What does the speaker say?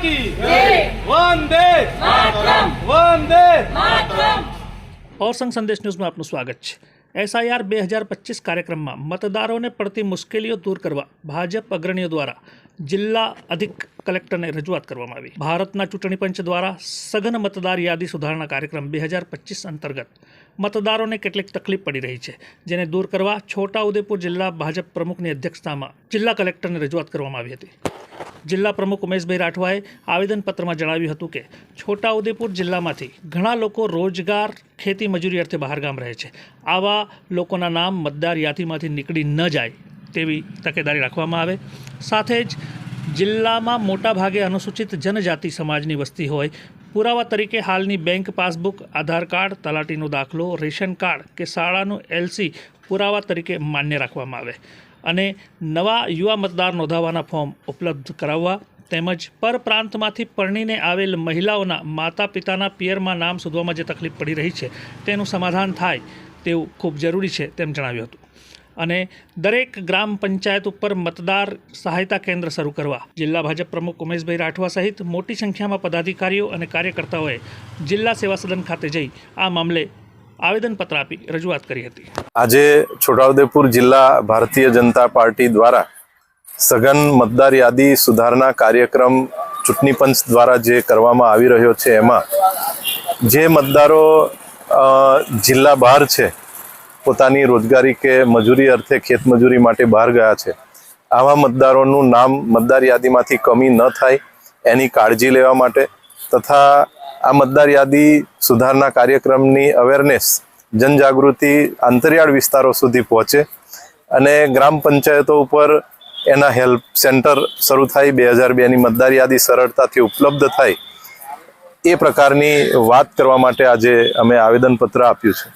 की वंदे मातरम वंदे मातरम। और संघ संदेश न्यूज़ में आपનું સ્વાગત છે। SIR 2025 કાર્યક્રમમાં મતદારોને પડતી મુશ્કેલીઓ દૂર કરવા ભાજપ અગ્રણીઓ દ્વારા જિલ્લા અધિક કલેક્ટરને રજૂઆત કરવામાં આવી। ભારતના ચૂંટણી પંચ દ્વારા સઘન મતદાર યાદી સુધારણા કાર્યક્રમ 2025 અંતર્ગત મતદારોને કેટલીક તકલીફ પડી રહી છે, જેને દૂર કરવા છોટાઉદેપુર જિલ્લા ભાજપ પ્રમુખની અધ્યક્ષતામાં જિલ્લા કલેક્ટરને રજૂઆત કરવામાં આવી હતી। જિલ્લા પ્રમુખ ઉમેશભાઈ રાઠવાએ આવેદનપત્રમાં જણાવ્યું હતું કે છોટાઉદેપુર જિલ્લામાંથી ઘણા લોકો રોજગાર ખેતી મજૂરી અર્થે બહારગામ રહે છે। આવા લોકોના નામ મતદાર યાદીમાંથી નીકળી ન જાય તેવી તકેદારી રાખવામાં આવે। સાથે જ જિલ્લામાં મોટાભાગે અનુસૂચિત જનજાતિ સમાજની વસ્તી હોય, પુરાવા તરીકે હાલની બેંક પાસબુક, આધાર કાર્ડ, તલાટીનો દાખલો, રેશન કાર્ડ કે શાળાનું LC પુરાવા તરીકે માન્ય રાખવામાં આવે અને નવા યુવા મતદાર નોંધાવવાના ફોર્મ ઉપલબ્ધ કરાવવા તેમજ પરપ્રાંતમાંથી પરણીને આવેલ મહિલાઓના માતા પિતાના પિયરમાં નામ શોધવામાં જે તકલીફ પડી રહી છે તેનું સમાધાન થાય તેવું ખૂબ જરૂરી છે તેમ જણાવ્યું હતું। અને દરેક ગ્રામ પંચાયત ઉપર મતદાર સહાયતા કેન્દ્ર શરૂ કરવા જિલ્લા ભાજપ પ્રમુખ ઉમેશભાઈ રાઠવા સહિત મોટી સંખ્યામાં પદાધિકારીઓ અને કાર્યકર્તાઓએ જિલ્લા સેવા સદન ખાતે જઈ આ મામલે આવેદનપત્ર આપી રજૂઆત કરી હતી। આજે છોટાઉદેપુર જિલ્લા ભારતીય જનતા પાર્ટી દ્વારા સઘન મતદાર યાદી સુધારણા કાર્યક્રમ ચૂંટણી પંચ દ્વારા જે કરવામાં આવી રહ્યો છે, એમાં જે મતદારો જિલ્લા બહાર છે, પોતાની રોજગારી કે મજૂરી અર્થે ખેતમજૂરી માટે બહાર ગયા છે, આવા મતદારોનું નામ મતદાર યાદીમાંથી કમી ન થાય એની કાળજી લેવા માટે તથા આ મતદાર યાદી સુધારણા કાર્યક્રમની અવેરનેસ જનજાગૃતિ અંતરિયાળ વિસ્તારો સુધી પહોંચે અને ગ્રામ પંચાયતો ઉપર એના હેલ્પ સેન્ટર શરૂ થાય, 2002ની મતદાર યાદી સરળતાથી ઉપલબ્ધ થાય એ પ્રકારની વાત કરવા માટે આજે અમે આવેદનપત્ર આપ્યું છે।